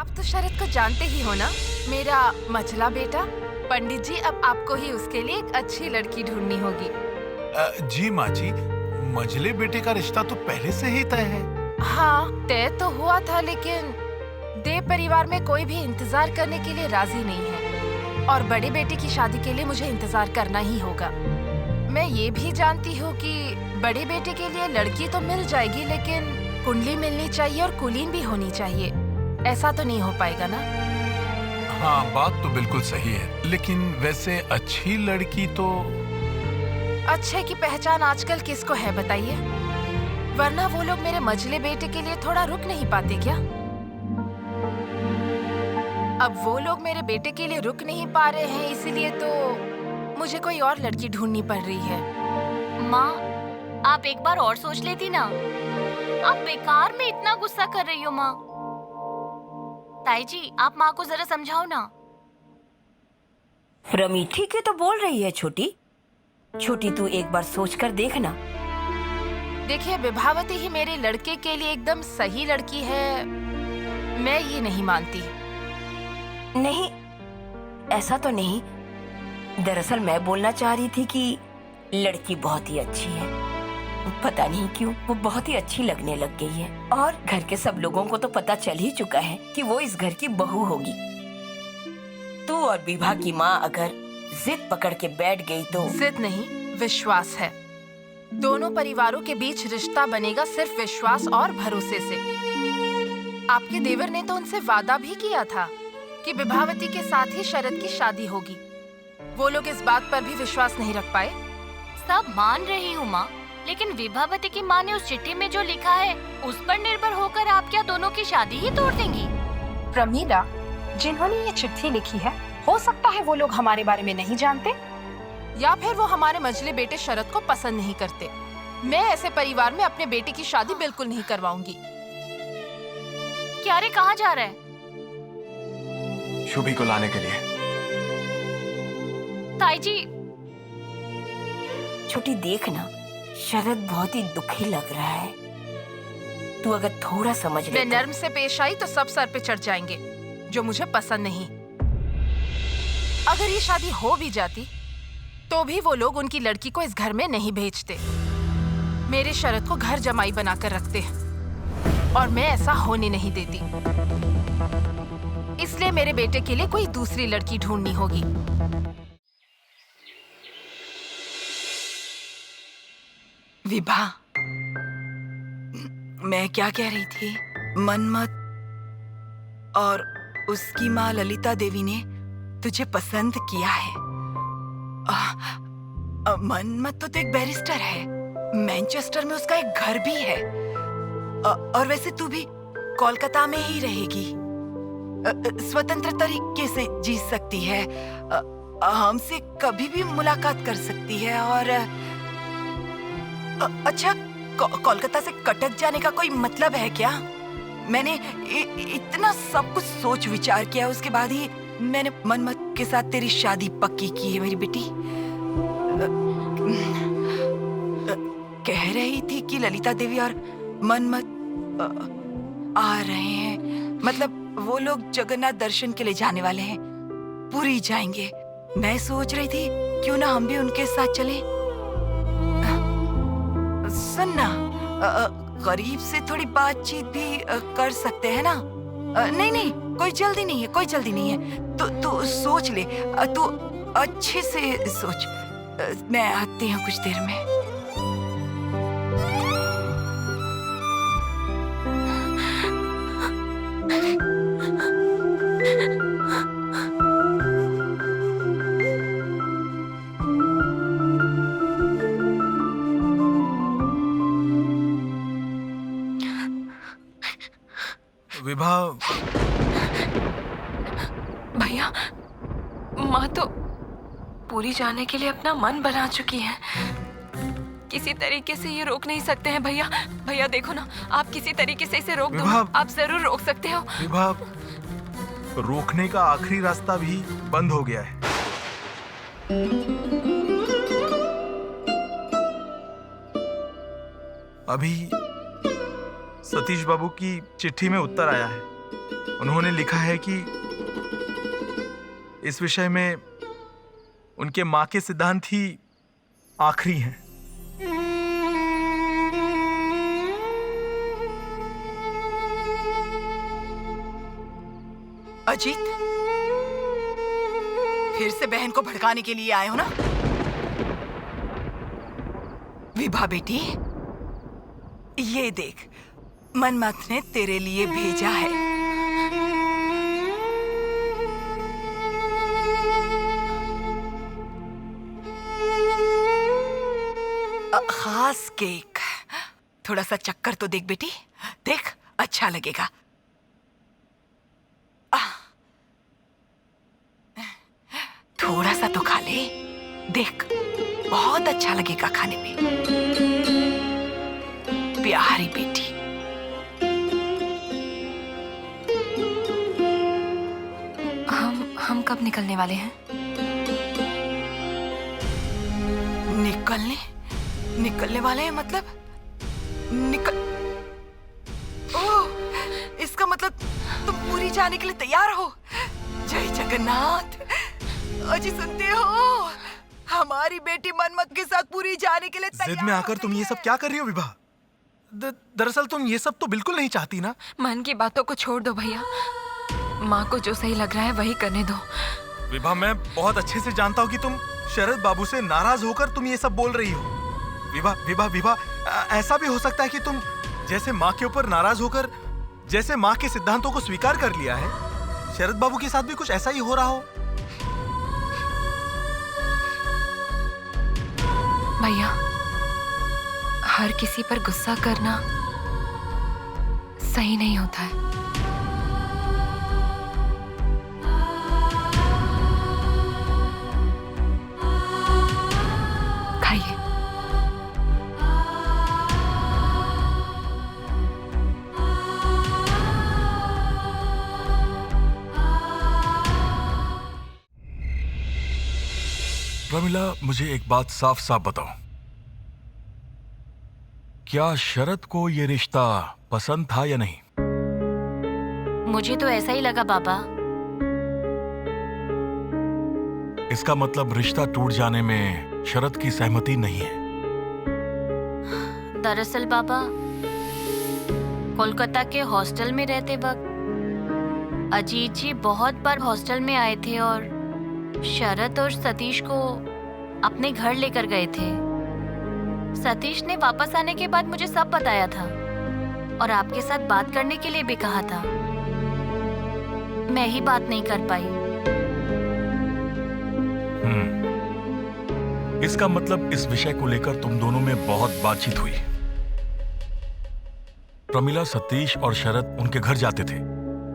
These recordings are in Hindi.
आप तो शरद को जानते ही हो ना, मेरा मझला बेटा। पंडित जी, अब आपको ही उसके लिए एक अच्छी लड़की ढूंढनी होगी। जी माँ जी, मझले बेटे का रिश्ता तो पहले से ही तय है। हाँ, तय तो हुआ था, लेकिन देव परिवार में कोई भी इंतजार करने के लिए राजी नहीं है और बड़े बेटे की शादी के लिए मुझे इंतजार करना ही होगा। मैं ये भी जानती हूँ कि बड़े बेटे के लिए लड़की तो मिल जाएगी, लेकिन कुंडली मिलनी चाहिए और कुलीन भी होनी चाहिए। ऐसा तो नहीं हो पाएगा ना? हाँ, बात तो बिल्कुल सही है, लेकिन वैसे अच्छी लड़की तो... अच्छे की पहचान आजकल किसको है बताइए? वरना वो लोग मेरे मझले बेटे के लिए थोड़ा रुक नहीं पाते क्या? अब वो लोग मेरे बेटे के लिए रुक नहीं पा रहे हैं, इसीलिए तो मुझे कोई और लड़की ढूंढनी पड़ रही है। माँ, आप एक बार और सोच लेती ना। आप बेकार में इतना गुस्सा कर रही हो माँ। ताई जी, आप माँ को जरा समझाओ ना। रमी ठीक है तो बोल रही है छोटी। छोटी तू एक बार सोच कर देखना। देखिए, विभावती ही मेरे लड़के के लिए एकदम सही लड़की है, मैं ये नहीं मानती। नहीं, ऐसा तो नहीं। दरअसल मैं बोलना चाह रही थी कि लड़की बहुत ही अच्छी है। पता नहीं क्यों वो बहुत ही अच्छी लगने लग गई है और घर के सब लोगों को तो पता चल ही चुका है कि वो इस घर की बहू होगी। तू और विभा की माँ अगर जिद पकड़ के बैठ गई तो... जिद नहीं, विश्वास है। दोनों परिवारों के बीच रिश्ता बनेगा सिर्फ विश्वास और भरोसे से। आपके देवर ने तो उनसे वादा भी किया था कि विभावती के साथ ही शरद की शादी होगी। वो लोग इस बात पर भी विश्वास नहीं रख पाए। सब मान रही हूँ माँ, लेकिन विभावती की माँ ने उस चिट्ठी में जो लिखा है उस पर निर्भर होकर आप क्या दोनों की शादी ही तोड़ देंगी? प्रमीला, जिन्होंने ये चिट्ठी लिखी है, हो सकता है वो लोग हमारे बारे में नहीं जानते, या फिर वो हमारे मझले बेटे शरद को पसंद नहीं करते। मैं ऐसे परिवार में अपने बेटे की शादी बिल्कुल नहीं करवाऊंगी। क्या रे, कहाँ जा रहा है? शुभी को लाने के लिए। ताई जी, छोटी देख ना, शरद बहुत ही दुखी लग रहा है। तू अगर थोड़ा समझ ले मैं तो... नर्म से पेश आई तो सब सर पे चढ़ जाएंगे, जो मुझे पसंद नहीं। अगर ये शादी हो भी जाती तो भी वो लोग उनकी लड़की को इस घर में नहीं भेजते। मेरे शरद को घर जमाई बनाकर रखते हैं और मैं ऐसा होने नहीं देती। इसलिए मेरे बेटे के लिए कोई दूसरी लड़की ढूंढनी होगी। विभा, मैं क्या कह रही थी? मनमत और उसकी माँ ललिता देवी ने तुझे पसंद किया है। मनमत तो एक बैरिस्टर है, मैनचेस्टर में उसका एक घर भी है। और वैसे तू भी कोलकाता में ही रहेगी, स्वतंत्र तरीके से जी सकती है, हमसे कभी भी मुलाकात कर सकती है। और अच्छा, कोलकाता से कटक जाने का कोई मतलब है क्या? मैंने इतना सब कुछ सोच विचार किया, उसके बाद ही मैंने मनमत के साथ तेरी शादी पक्की की है मेरी बेटी। कह रही थी कि ललिता देवी और मनमत आ रहे हैं, मतलब वो लोग जगन्नाथ दर्शन के लिए जाने वाले हैं, पुरी जाएंगे। मैं सोच रही थी क्यों ना हम भी उनके साथ चलें। सुनना, गरीब से थोड़ी बातचीत भी कर सकते हैं ना? नहीं नहीं, कोई जल्दी नहीं है, कोई जल्दी नहीं है। तू सोच ले, तू अच्छे से सोच। मैं आती हूँ कुछ देर में। विभा, भैया, माँ तो पूरी जाने के लिए अपना मन बना चुकी है। किसी तरीके से ये रोक नहीं सकते हैं भैया। भैया देखो ना, आप किसी तरीके से इसे रोक दो। आप जरूर रोक सकते हो। विभा, रोकने का आखिरी रास्ता भी बंद हो गया है। अभी सतीश बाबू की चिट्ठी में उत्तर आया है उन्होंने लिखा है कि इस विषय में उनके मां के सिद्धांत ही आखिरी हैं। अजीत, फिर से बहन को भड़काने के लिए आए हो ना? विभा बेटी, ये देख, मनमथ ने तेरे लिए भेजा है। खास केक। थोड़ा सा चक्कर तो देख बेटी, देख, अच्छा लगेगा। थोड़ा सा तो खा ले, देख, बहुत अच्छा लगेगा खाने में। प्यारी बेटी। हम कब निकलने वाले हैं? निकलने वाले हैं मतलब? ओह, इसका मतलब तुम पूरी जाने के लिए तैयार हो? जय जगन्नाथ। अजी सुनते हो? हमारी बेटी मनमथ के साथ पूरी जाने के लिए तैयार। जिद में आकर तुम ये सब क्या कर रही हो विभा? दरअसल तुम ये सब तो बिल्कुल नहीं चाहती ना। मन की बातों को छोड़ दो भैया, माँ को जो सही लग रहा है वही करने दो। विभा, मैं बहुत अच्छे से जानता हूँ कि तुम शरद बाबू से नाराज होकर तुम ये सब बोल रही हो। विभा विभा विभा, ऐसा भी हो सकता है कि तुम जैसे माँ के ऊपर नाराज होकर जैसे माँ के सिद्धांतों को स्वीकार कर लिया है, शरद बाबू के साथ भी कुछ ऐसा ही हो रहा हो। भैया, हर किसी पर गुस्सा करना सही नहीं होता है। खाइए। प्रमिला, मुझे एक बात साफ साफ बताओ, क्या शरद को ये रिश्ता पसंद था या नहीं? मुझे तो ऐसा ही लगा बाबा। इसका मतलब रिश्ता टूट जाने में शरद की सहमति नहीं है। दरअसल बाबा, कोलकाता के हॉस्टल में रहते वक्त अजीत जी बहुत बार हॉस्टल में आए थे और शरद और सतीश को अपने घर लेकर गए थे। सतीश ने वापस आने के बाद मुझे सब बताया था और आपके साथ बात करने के लिए भी कहा था। मैं ही बात नहीं कर पाई। इसका मतलब इस विषय को लेकर तुम दोनों में बहुत बातचीत हुई। प्रमिला, सतीश और शरद उनके घर जाते थे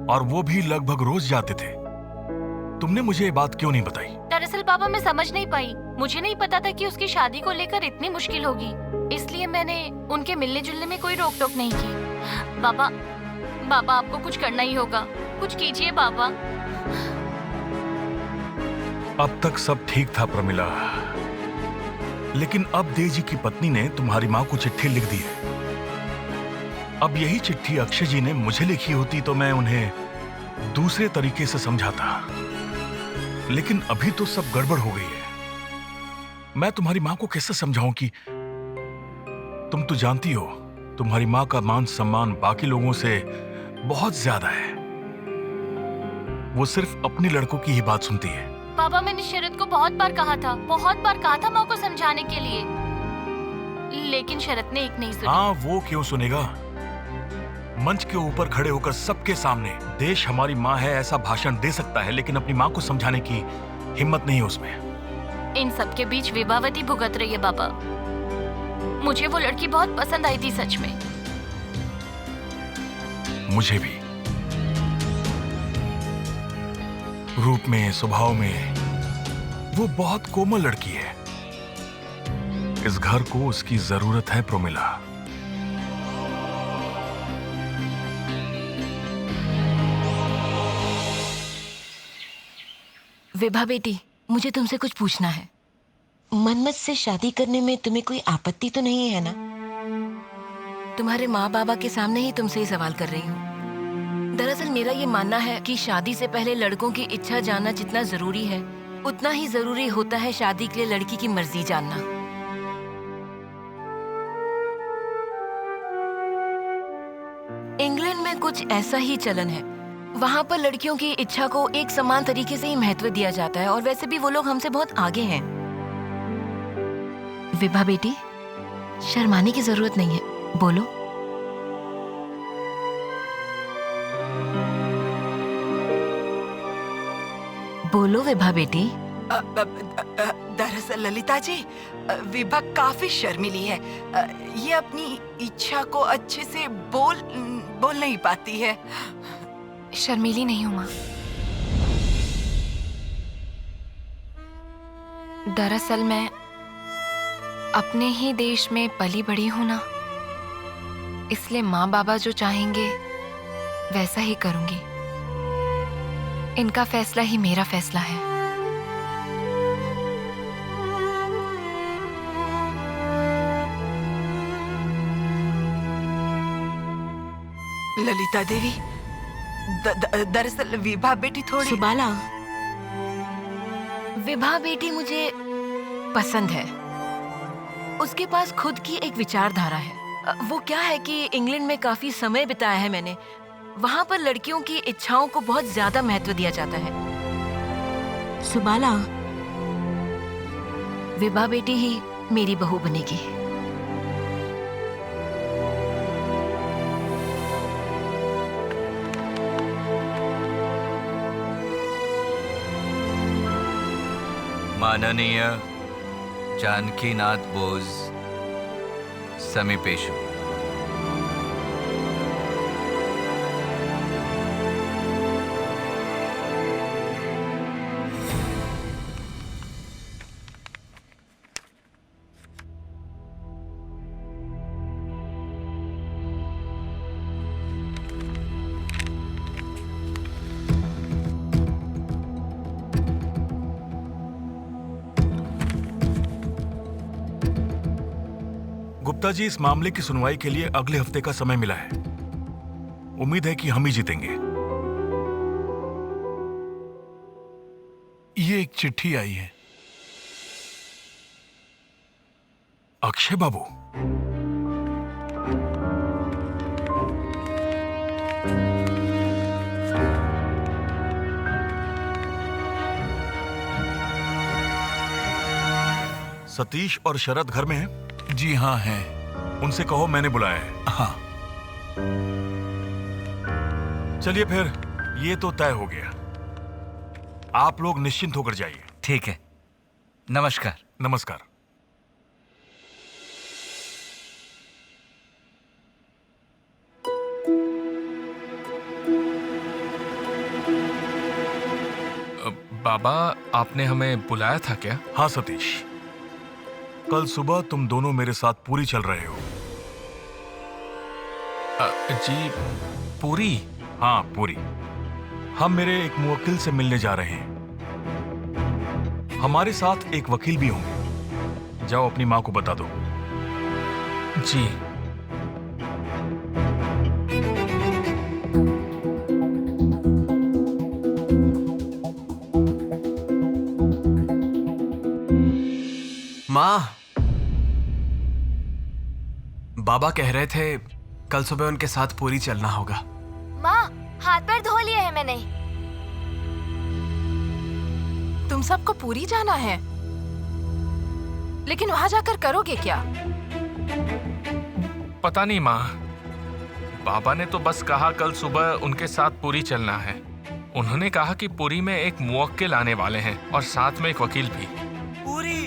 और वो भी लगभग रोज जाते थे। तुमने मुझे ये बात क्यों नहीं बताई? दरअसल बाबा, मैं समझ नहीं पाई। मुझे नहीं पता था कि उसकी शादी को लेकर इतनी मुश्किल होगी, इसलिए मैंने उनके मिलने जुलने में कोई रोक टोक नहीं की। बाबा, बाबा आपको कुछ करना ही होगा, कुछ कीजिए बाबा। अब तक सब ठीक था प्रमिला, लेकिन अब देजी की पत्नी ने तुम्हारी माँ को चिट्ठी लिख दी है। अब यही चिट्ठी अक्षय जी ने मुझे लिखी होती तो मैं उन्हें दूसरे तरीके से समझाता, लेकिन अभी तो सब गड़बड़ हो गई है। मैं तुम्हारी माँ को कैसे समझाऊं कि तुम तो जानती हो तुम्हारी माँ का मान सम्मान बाकी लोगों से बहुत ज्यादा है। वो सिर्फ अपने लड़कों की ही बात सुनती है। बाबा, मैंने शरद को बहुत बार कहा था माँ को समझाने के लिए, लेकिन शरद ने एक नहीं सुनी। हाँ, वो क्यों सुनेगा? मंच के ऊपर खड़े होकर सबके सामने देश हमारी माँ है ऐसा भाषण दे सकता है, लेकिन अपनी माँ को समझाने की हिम्मत नहीं है उसमें। इन सब के बीच विभावती भुगत रही है बाबा। मुझे वो लड़की बहुत पसंद आई थी, सच में। मुझे भी। रूप में, स्वभाव में वो बहुत कोमल लड़की है। इस घर को उसकी जरूरत है प्रमिला। विभा बेटी, मुझे तुमसे कुछ पूछना है। मनमथ से शादी करने में तुम्हें कोई आपत्ति तो नहीं है ना? तुम्हारे माँ बाबा के सामने ही तुमसे ही सवाल कर रही हूँ। दरअसल मेरा ये मानना है कि शादी से पहले लड़कों की इच्छा जानना जितना जरूरी है, उतना ही जरूरी होता है शादी के लिए लड़की की मर्जी जानना। इंग्लैंड में कुछ ऐसा ही चलन है। वहाँ पर लड़कियों की इच्छा को एक समान तरीके से ही महत्व दिया जाता है, और वैसे भी वो लोग हमसे बहुत आगे हैं। विभा बेटी, शर्माने की जरूरत नहीं है, बोलो। बोलो विभा बेटी। दरअसल ललिता जी, विभा काफी शर्मीली है। ये अपनी इच्छा को अच्छे से बोल नहीं पाती है। शर्मीली नहीं हूँ माँ। दरअसल मैं अपने ही देश में पली बड़ी हूँ ना, इसलिए माँ बाबा जो चाहेंगे वैसा ही करूंगी। इनका फैसला ही मेरा फैसला है। ललिता देवी, दरअसल विभा बेटी थोड़ी। सुबाला, विभा बेटी मुझे पसंद है। उसके पास खुद की एक विचारधारा है। वो क्या है कि इंग्लैंड में काफी समय बिताया है मैंने। वहाँ पर लड़कियों की इच्छाओं को बहुत ज्यादा महत्व दिया जाता है। सुबाला, विभा बेटी ही मेरी बहू बनेगी। माननीय जानकीनाथ बोस समीपेशु। गुप्ता जी, इस मामले की सुनवाई के लिए अगले हफ्ते का समय मिला है। उम्मीद है कि हम ही जीतेंगे। ये एक चिट्ठी आई है। अक्षय बाबू, सतीश और शरद घर में हैं? जी हाँ है। उनसे कहो मैंने बुलाया है। हाँ। चलिए फिर, ये तो तय हो गया। आप लोग निश्चिंत होकर जाइए। ठीक है, नमस्कार। नमस्कार। बाबा, आपने हमें बुलाया था क्या? हाँ सतीश, कल सुबह तुम दोनों मेरे साथ पूरी चल रहे हो। जी, पूरी? हाँ, पूरी। हम मेरे एक मुवक्किल से मिलने जा रहे हैं। हमारे साथ एक वकील भी होंगे। जाओ अपनी माँ को बता दो। जी। माँ, बाबा कह रहे थे कल सुबह उनके साथ पूरी चलना होगा। माँ, हाथ पैर धो लिए हैं मैंने। तुम सबको पूरी जाना है, लेकिन वहां जाकर करोगे क्या? पता नहीं माँ, बाबा ने तो बस कहा कल सुबह उनके साथ पूरी चलना है। उन्होंने कहा कि पूरी में एक मुवक्किल आने वाले हैं और साथ में एक वकील भी। पूरी?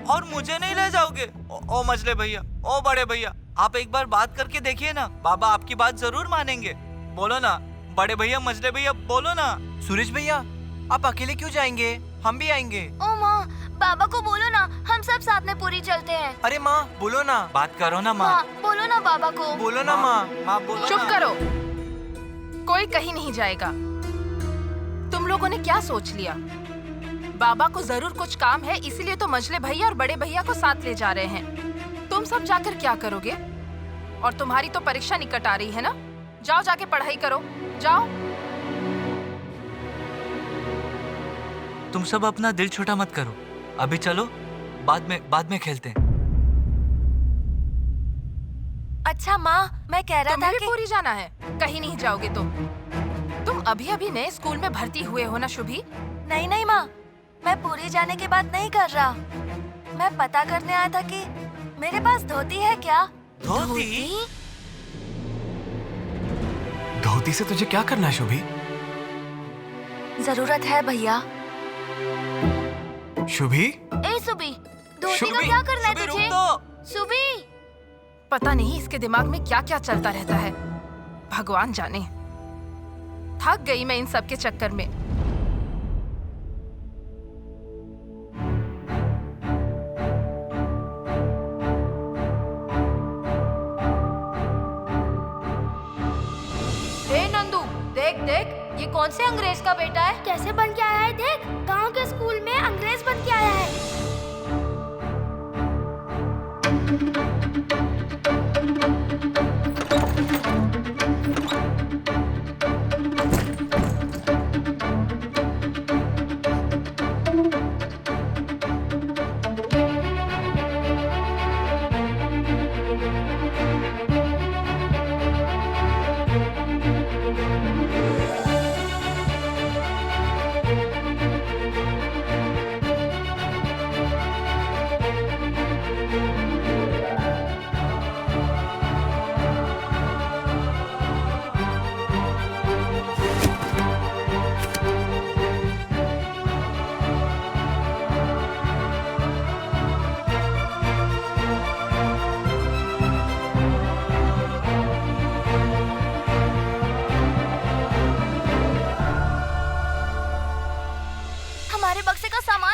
और मुझे नहीं ले जाओगे? ओ मजले भैया, ओ बड़े भैया, आप एक बार बात करके देखिए ना, बाबा आपकी बात जरूर मानेंगे। बोलो ना बड़े भैया, मजले भैया, बोलो ना। सुरेश भैया, आप अकेले क्यों जाएंगे? हम भी आएंगे। ओ माँ, बाबा को बोलो ना, हम सब साथ में पूरी चलते हैं। अरे माँ, बोलो ना। बात करो ना माँ। बोलो ना बाबा को। बोलो ना माँ। माँ बोलो। चुप करो, कोई कहीं नहीं जाएगा। तुम लोगों ने क्या सोच लिया? बाबा को जरूर कुछ काम है, इसीलिए तो मजले भैया और बड़े भैया को साथ ले जा रहे हैं। तुम सब जाकर क्या करोगे? और तुम्हारी तो परीक्षा निकट आ रही है ना, जाओ जाके पढ़ाई करो। जाओ। तुम सब अपना दिल छोटा मत करो, अभी चलो, बाद में खेलते हैं। अच्छा माँ, मैं कह रहा था कि पूरी जाना है, कहीं नहीं जाओगे तुम अभी अभी नए स्कूल में भर्ती हुए हो ना शुभी? नहीं नहीं माँ, मैं पूरी जाने की बात नहीं कर रहा। मैं पता करने आया था कि मेरे पास धोती है क्या? धोती? धोती से तुझे क्या करना है शुभी? जरूरत है भैया। शुभी? ए शुभी, धोती का क्या करना है तुझे? शुभी, पता नहीं इसके दिमाग में क्या क्या चलता रहता है, भगवान जाने। थक गई मैं इन सब के चक्कर में। देख, ये कौन से अंग्रेज का बेटा है? कैसे बन के आया है देख, गांव के स्कूल में अंग्रेज बन के आया है।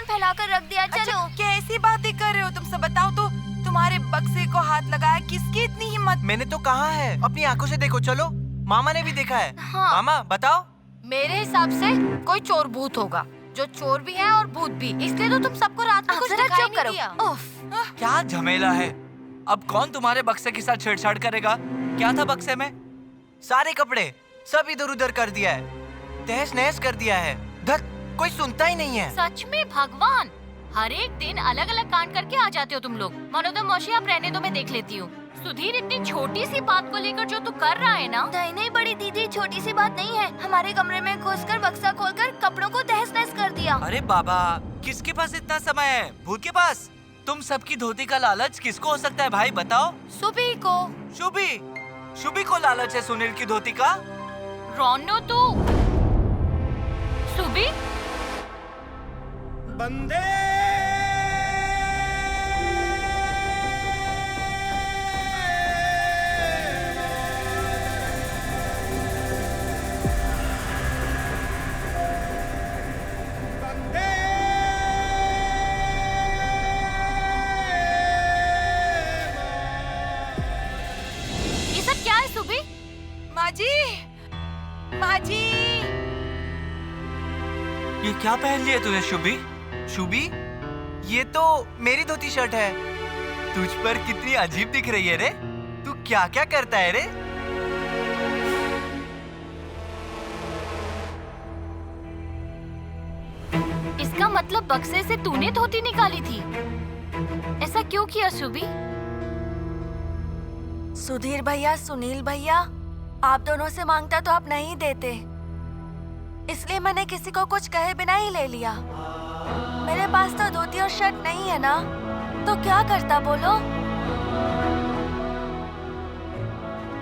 फैलाकर रख दिया। चलो। अच्छा, कैसी बातें कर रहे हो तुम सब? बताओ तो, तुम्हारे बक्से को हाथ लगाया किसकी इतनी हिम्मत? मैंने तो कहा है, अपनी आंखों से देखो। चलो, मामा ने भी देखा है। हाँ। मामा बताओ। मेरे हिसाब से कोई चोर भूत होगा, जो चोर भी है और भूत भी, इसलिए तो तुम सबको रात को कुछ दिखाई नहीं दिया। क्या झमेला है? अब कौन तुम्हारे बक्से के साथ छेड़छाड़ करेगा? क्या था बक्से में? सारे कपड़े सब इधर उधर कर दिया है, तहस नहस कर दिया है। धत, कोई सुनता ही नहीं है। सच में भगवान, हर एक दिन अलग अलग कांड करके आ जाते हो तुम लोग। मनोदम मौसी, आप रहने दो, मैं देख लेती हूँ। सुधीर, इतनी छोटी सी बात को लेकर जो तू कर रहा है ना। नहीं बड़ी दीदी, छोटी सी बात नहीं है। हमारे कमरे में घुसकर बक्सा खोलकर कपड़ों को तहस नहस कर दिया। अरे बाबा, किसके पास इतना समय है? भूत के पास? तुम सबकी धोती का लालच किसको हो सकता है भाई, बताओ? सुबी को। शुभी को लालच है सुनील की धोती का? रोनो तू। सुबी बंदे ये क्या पहन लिया तूने शुभी? शुभी, ये तो मेरी धोती शर्ट है। तुझ पर कितनी अजीब दिख रही है रे। तू क्या क्या करता है रे? इसका मतलब बक्से से तूने धोती निकाली थी। ऐसा क्यों किया शुभी? सुधीर भैया, सुनील भैया, आप दोनों से मांगता तो आप नहीं देते, इसलिए मैंने किसी को कुछ कहे बिना ही ले लिया। मेरे पास तो धोती और शर्ट नहीं है ना, तो क्या करता बोलो?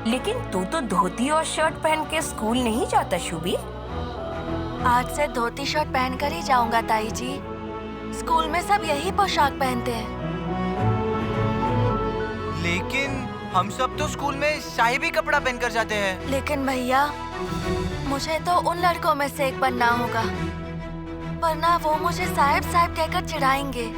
लेकिन तू तो धोती और शर्ट पहन के स्कूल नहीं जाता शुभी? आज से धोती शर्ट पहनकर ही जाऊंगा ताई जी। स्कूल में सब यही पोशाक पहनते हैं। लेकिन हम सब तो स्कूल में साहिबी कपड़ा पहनकर जाते हैं। लेकिन भैया, मुझे तो उन लड़कों में से एक बनना होगा, वरना वो मुझे साहिब साहिब कहकर चिढ़ाएंगे।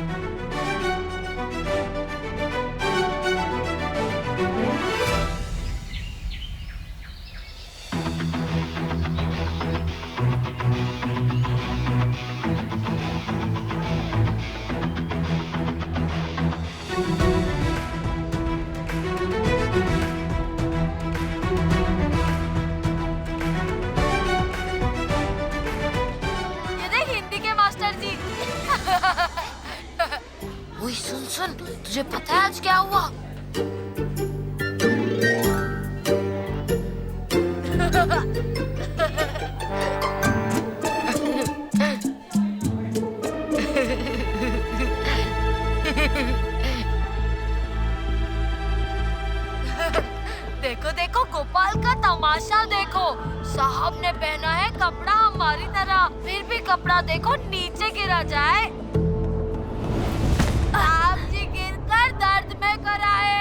सुन, तुझे पता है आज क्या हुआ? देखो देखो गोपाल का तमाशा देखो। साहब ने पहना है कपड़ा हमारी तरह, फिर भी कपड़ा देखो नीचे गिरा जाए। आप जी गिरकर दर्द में कराए।